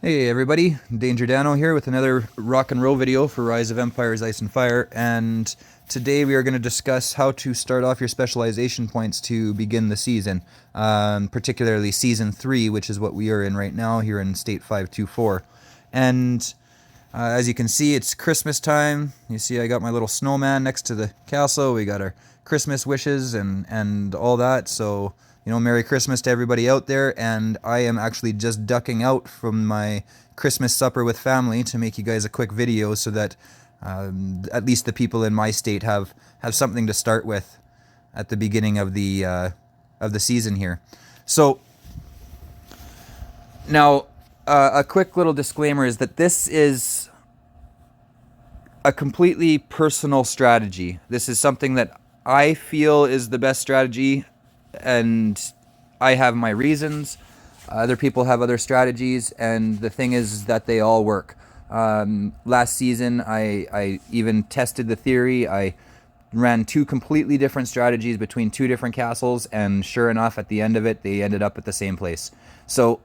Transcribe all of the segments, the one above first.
Hey everybody, Danger Dano here with another rock and roll video for Rise of Empires Ice and Fire, and today we are going to discuss how to start off your specialization points to begin the season, particularly Season 3, which is what we are in right now here in State 524. And as you can see, it's Christmas time. You see I got my little snowman next to the castle. We got our Christmas wishes and all that, so Merry Christmas to everybody out there, and I am actually just ducking out from my Christmas supper with family to make you guys a quick video so that at least the people in my state have something to start with at the beginning of the season here. So now a quick little disclaimer is that this is a completely personal strategy. This is something that I feel is the best strategy, and I have my reasons. Other people have other strategies, and the thing is that they all work. Last season, I even tested the theory. I ran two completely different strategies between two different castles, and sure enough, at the end of it, they ended up at the same place. So,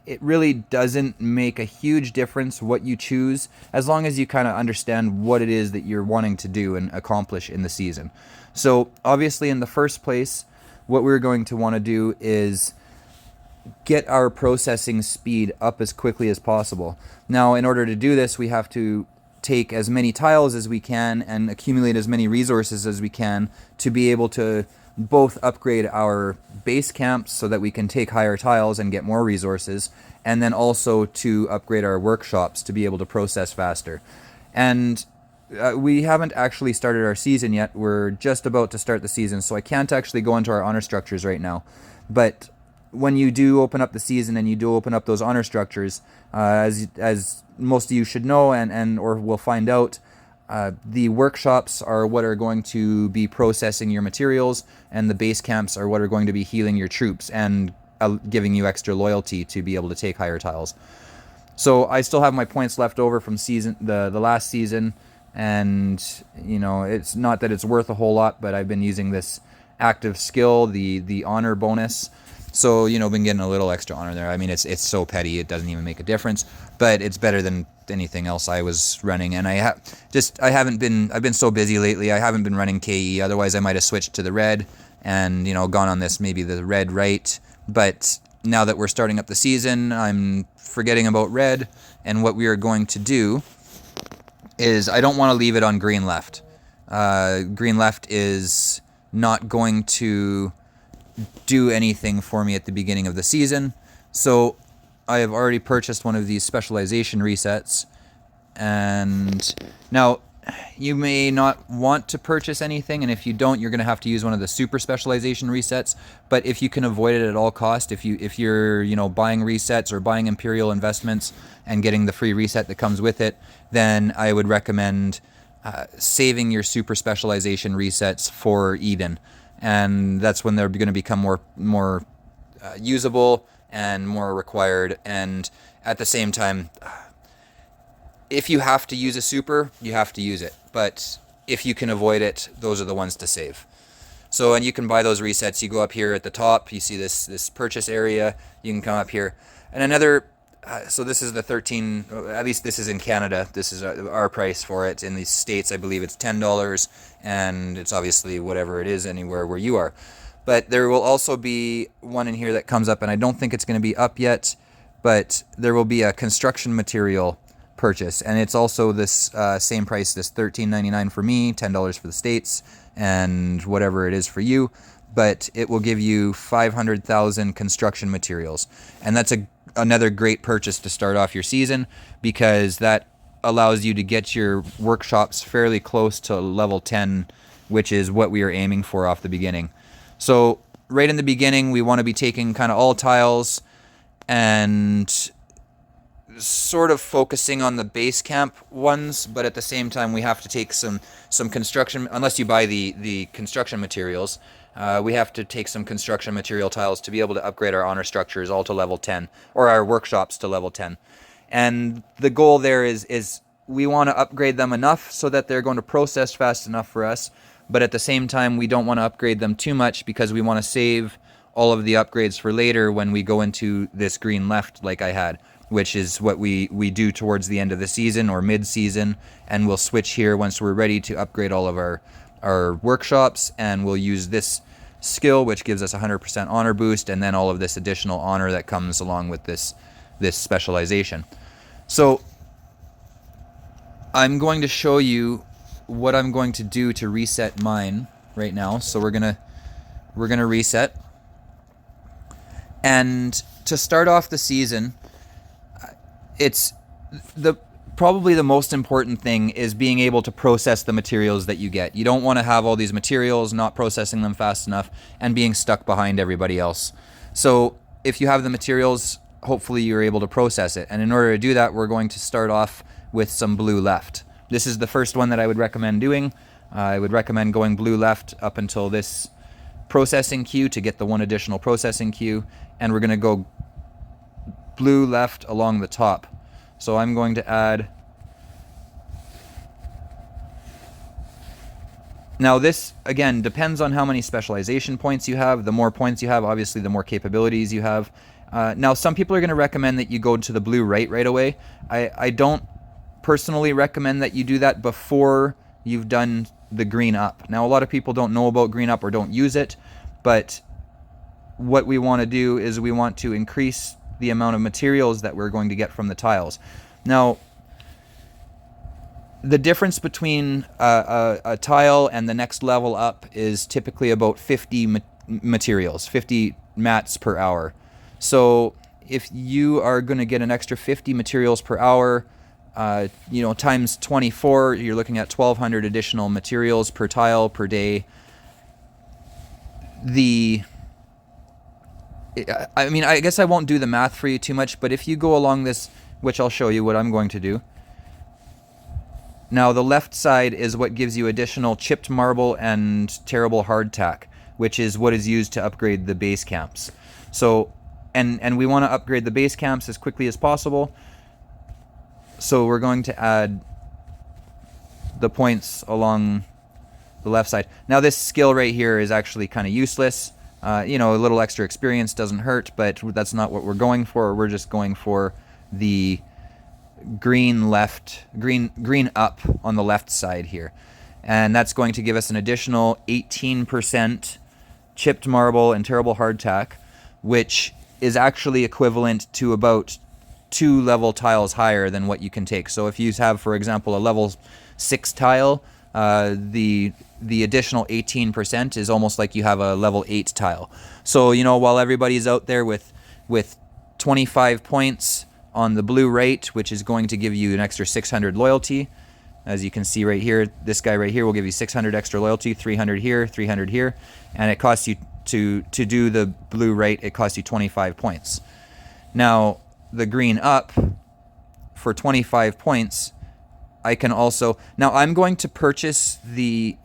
it really doesn't make a huge difference what you choose, as long as you kind of understand what it is that you're wanting to do and accomplish in the season. So obviously, in the first place, what we're going to want to do is get our processing speed up as quickly as possible. Now, in order to do this, we have to take as many tiles as we can and accumulate as many resources as we can to be able to both upgrade our base camps so that we can take higher tiles and get more resources, and then also to upgrade our workshops to be able to process faster. And we haven't actually started our season yet. We're just about to start the season, so I can't actually go into our honor structures right now. But when you do open up the season and you do open up those honor structures, as most of you should know and or will find out, the workshops are what are going to be processing your materials, and the base camps are what are going to be healing your troops and giving you extra loyalty to be able to take higher tiles. So I still have my points left over from the last season, and it's not that it's worth a whole lot, but I've been using this active skill, the honor bonus. So been getting a little extra honor there. I mean, it's so petty, it doesn't even make a difference, but it's better than anything else I was running. And I've been so busy lately. I haven't been running KE. Otherwise, I might have switched to the red and gone on this, maybe the red right. But now that we're starting up the season, I'm forgetting about red, and what we are going to do is I don't want to leave it on green left. Green left is not going to do anything for me at the beginning of the season. So I have already purchased one of these specialization resets, and now you may not want to purchase anything, and if you don't, you're going to have to use one of the super specialization resets. But if you can avoid it at all cost, if you're buying resets or buying imperial investments and getting the free reset that comes with it, then I would recommend saving your super specialization resets for Eden, and that's when they're going to become more usable and more required. And at the same time, if you have to use a super, you have to use it. But if you can avoid it, those are the ones to save. So, and you can buy those resets. You go up here at the top, you see this purchase area. You can come up here. And another, so this is the 13, at least this is in Canada. This is our price for it. In the States, I believe it's $10, and it's obviously whatever it is anywhere where you are. But there will also be one in here that comes up, and I don't think it's going to be up yet, but there will be a construction material purchase, and it's also this same price, this $13.99 for me, $10 for the States, and whatever it is for you. But it will give you 500,000 construction materials, and that's another great purchase to start off your season, because that allows you to get your workshops fairly close to level 10, which is what we are aiming for off the beginning. So right in the beginning, we want to be taking kind of all tiles and sort of focusing on the base camp ones, but at the same time, we have to take some construction, unless you buy the construction materials. We have to take some construction material tiles to be able to upgrade our honor structures all to level 10, or our workshops to level 10. And the goal there is we want to upgrade them enough so that they're going to process fast enough for us, but at the same time, we don't want to upgrade them too much, because we want to save all of the upgrades for later when we go into this green left like I had, which is what we do towards the end of the season or mid-season, and we'll switch here once we're ready to upgrade all of our workshops, and we'll use this skill, which gives us 100% honor boost, and then all of this additional honor that comes along with this specialization. So I'm going to show you what I'm going to do to reset mine right now. So we're gonna reset, and to start off the season, it's probably the most important thing is being able to process the materials that you get. You don't want to have all these materials, not processing them fast enough, and being stuck behind everybody else. So if you have the materials, hopefully you're able to process it. And in order to do that, we're going to start off with some blue left. This is the first one that I would recommend doing. I would recommend going blue left up until this processing queue to get the one additional processing queue. And we're going to go blue left along the top. So I'm going to add. Now this, again, depends on how many specialization points you have. The more points you have, obviously, the more capabilities you have. Now, some people are going to recommend that you go to the blue right away. I don't personally recommend that you do that before you've done the green up. Now, a lot of people don't know about green up or don't use it, but what we want to do is we want to increase the amount of materials that we're going to get from the tiles. Now, the difference between a tile and the next level up is typically about 50 materials, 50 mats per hour. So if you are going to get an extra 50 materials per hour, times 24, you're looking at 1,200 additional materials per tile per day. I guess I won't do the math for you too much, but if you go along this, which I'll show you what I'm going to do. Now, the left side is what gives you additional chipped marble and terrible hardtack, which is what is used to upgrade the base camps. So, and we want to upgrade the base camps as quickly as possible. So we're going to add the points along the left side. Now, this skill right here is actually kind of useless. A little extra experience doesn't hurt, but that's not what we're going for. We're just going for the green up on the left side here. And that's going to give us an additional 18% chipped marble and terrible hardtack, which is actually equivalent to about 2 level tiles higher than what you can take. So if you have, for example, a level 6 tile, the additional 18% is almost like you have a level 8 tile. So, while everybody's out there with 25 points on the blue right, which is going to give you an extra 600 loyalty, as you can see right here, this guy right here will give you 600 extra loyalty, 300 here, 300 here, and it costs you to do the blue right, it costs you 25 points. Now, the green up for 25 points, I can also, now I'm going to purchase the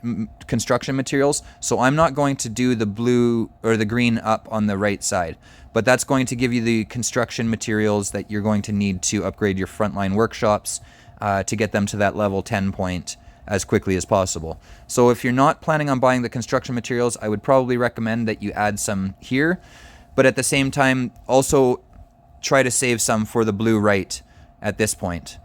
construction materials, so I'm not going to do the blue or the green up on the right side, but that's going to give you the construction materials that you're going to need to upgrade your frontline workshops to get them to that level 10 point as quickly as possible. So if you're not planning on buying the construction materials, I would probably recommend that you add some here, but at the same time also try to save some for the blue right at this point.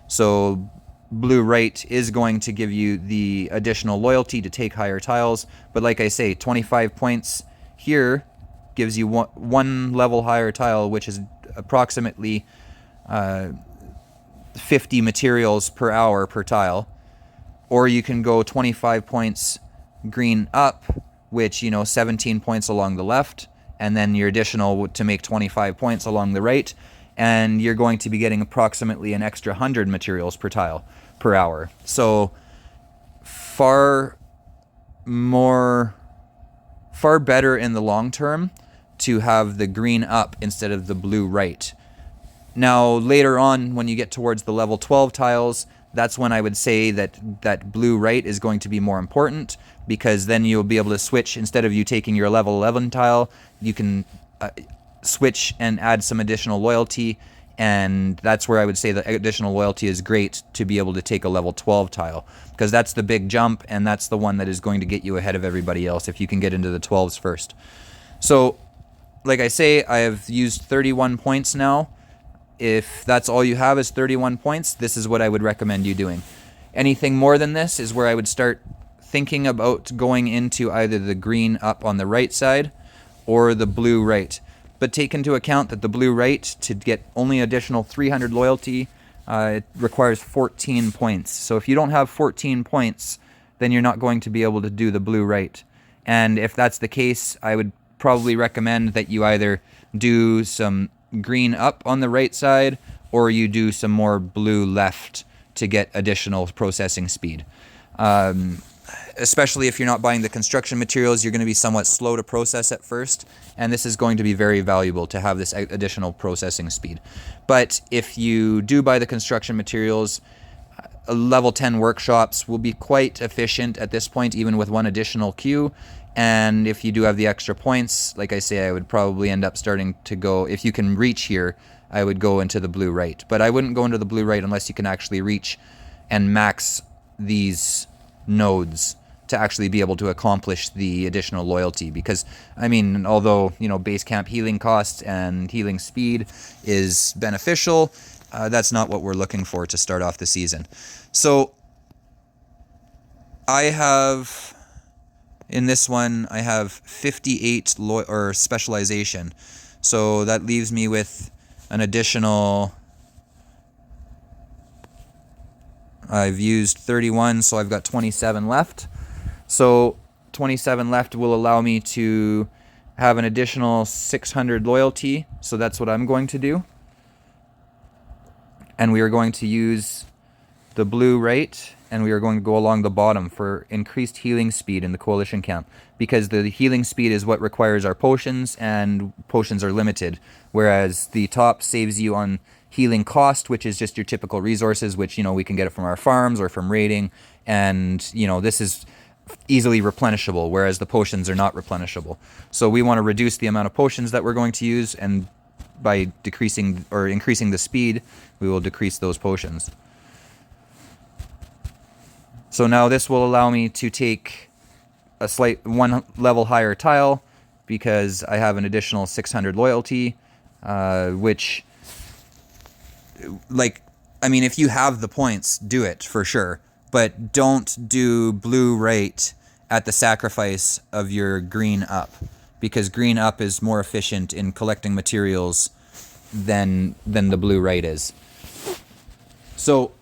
So blue right is going to give you the additional loyalty to take higher tiles, but like I say, 25 points here gives you one level higher tile, which is approximately 50 materials per hour per tile. Or you can go 25 points green up, which 17 points along the left, and then your additional to make 25 points along the right, and you're going to be getting approximately an extra 100 materials per tile per hour. So far better in the long term to have the green up instead of the blue right. Now, later on, when you get towards the level 12 tiles, that's when I would say that blue right is going to be more important, because then you'll be able to switch. Instead of you taking your level 11 tile, you can switch and add some additional loyalty, and that's where I would say the additional loyalty is great to be able to take a level 12 tile, because that's the big jump, and that's the one that is going to get you ahead of everybody else if you can get into the 12s first. So like I say, I have used 31 points now. If that's all you have is 31 points, this is what I would recommend you doing. Anything more than this is where I would start thinking about going into either the green up on the right side or the blue right. But take into account that the blue right, to get only additional 300 loyalty, it requires 14 points. So if you don't have 14 points, then you're not going to be able to do the blue right. And if that's the case, I would probably recommend that you either do some green up on the right side or you do some more blue left to get additional processing speed. Especially if you're not buying the construction materials, you're going to be somewhat slow to process at first, and this is going to be very valuable to have this additional processing speed. But if you do buy the construction materials, level 10 workshops will be quite efficient at this point, even with one additional queue. And if you do have the extra points, like I say, I would probably end up starting to go, if you can reach here, I would go into the blue right. But I wouldn't go into the blue right unless you can actually reach and max these nodes to actually be able to accomplish the additional loyalty. Because, I mean, although, you know, base camp healing costs and healing speed is beneficial, that's not what we're looking for to start off the season. So I have, in this one, I have 58 or specialization. So that leaves me with an additional, I've used 31, so I've got 27 left. So 27 left will allow me to have an additional 600 loyalty. So that's what I'm going to do. And we are going to use the blue right, and we are going to go along the bottom for increased healing speed in the coalition camp, because the healing speed is what requires our potions, and potions are limited, whereas the top saves you on healing cost, which is just your typical resources, which, you know, we can get it from our farms or from raiding, and, you know, this is easily replenishable, whereas the potions are not replenishable. So we want to reduce the amount of potions that we're going to use, and by decreasing or increasing the speed, we will decrease those potions. So now this will allow me to take a slight one level higher tile, because I have an additional 600 loyalty, which, like, I mean, if you have the points, do it for sure, but don't do blue right at the sacrifice of your green up, because green up is more efficient in collecting materials than the blue right is. So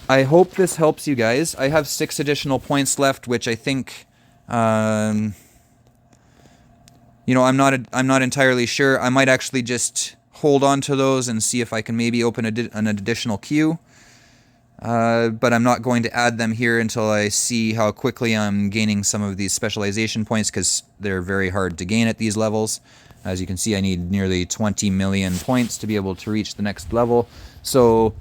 I hope this helps you guys. I have 6 additional points left, which I think, you know, I'm not entirely sure. I might actually just hold on to those and see if I can maybe open an additional queue. But I'm not going to add them here until I see how quickly I'm gaining some of these specialization points, because they're very hard to gain at these levels. As you can see, I need nearly 20 million points to be able to reach the next level. So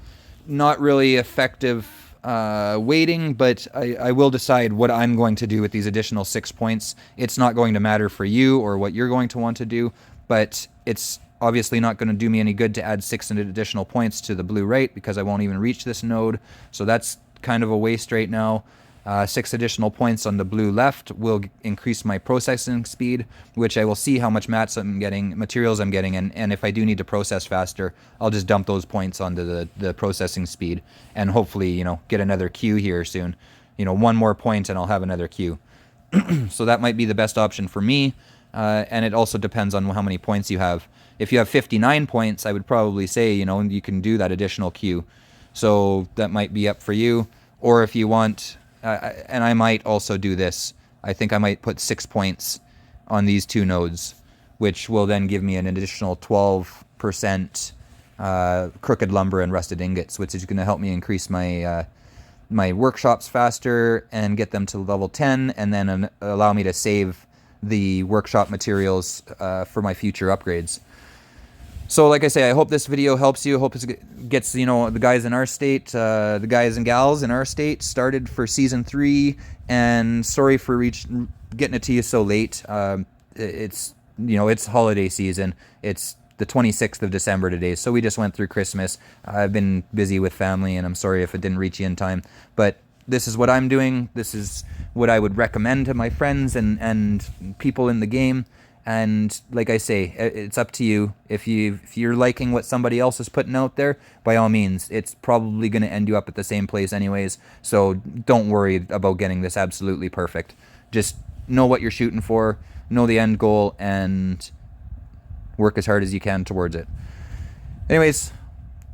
not really effective waiting, but I will decide what I'm going to do with these additional 6 points. It's not going to matter for you or what you're going to want to do, but it's obviously not going to do me any good to add 6 additional points to the blue right, because I won't even reach this node. So that's kind of a waste right now. 6 additional points on the blue left will increase my processing speed, which I will see how much materials I'm getting, and if I do need to process faster, I'll just dump those points onto the processing speed, and hopefully, you know, get another queue here soon. You know, 1 more point and I'll have another queue. So that might be the best option for me, and it also depends on how many points you have. If you have 59 points, I would probably say, you know, you can do that additional queue. So that might be up for you. Or if you want, and I might also do this, I think I might put 6 points on these 2 nodes, which will then give me an additional 12% crooked lumber and rusted ingots, which is going to help me increase my my workshops faster and get them to level 10, and then allow me to save the workshop materials for my future upgrades. So like I say, I hope this video helps you. I hope it gets, you know, the guys in our state, the guys and gals in our state started for Season 3, and sorry for getting it to you so late. It's, you know, it's holiday season. It's the 26th of December today, so we just went through Christmas. I've been busy with family, and I'm sorry if it didn't reach you in time. But this is what I'm doing. This is what I would recommend to my friends and people in the game. And like I say, it's up to you. If you're liking what somebody else is putting out there, by all means, it's probably going to end you up at the same place anyways. So don't worry about getting this absolutely perfect. Just know what you're shooting for, know the end goal, and work as hard as you can towards it. Anyways,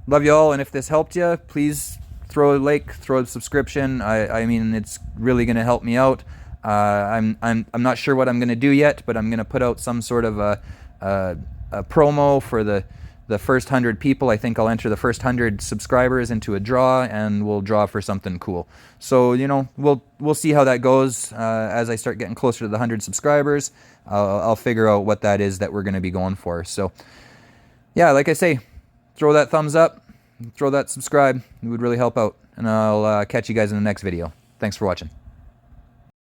love you all, and if this helped you, please throw a like, throw a subscription. I mean, it's really going to help me out. I'm not sure what I'm going to do yet, but I'm going to put out some sort of a promo for the first 100 people. I think I'll enter the first 100 subscribers into a draw, and we'll draw for something cool. So, you know, we'll see how that goes. As I start getting closer to the 100 subscribers, I'll figure out what that is that we're going to be going for. So, yeah, like I say, throw that thumbs up, throw that subscribe. It would really help out. And I'll catch you guys in the next video. Thanks for watching.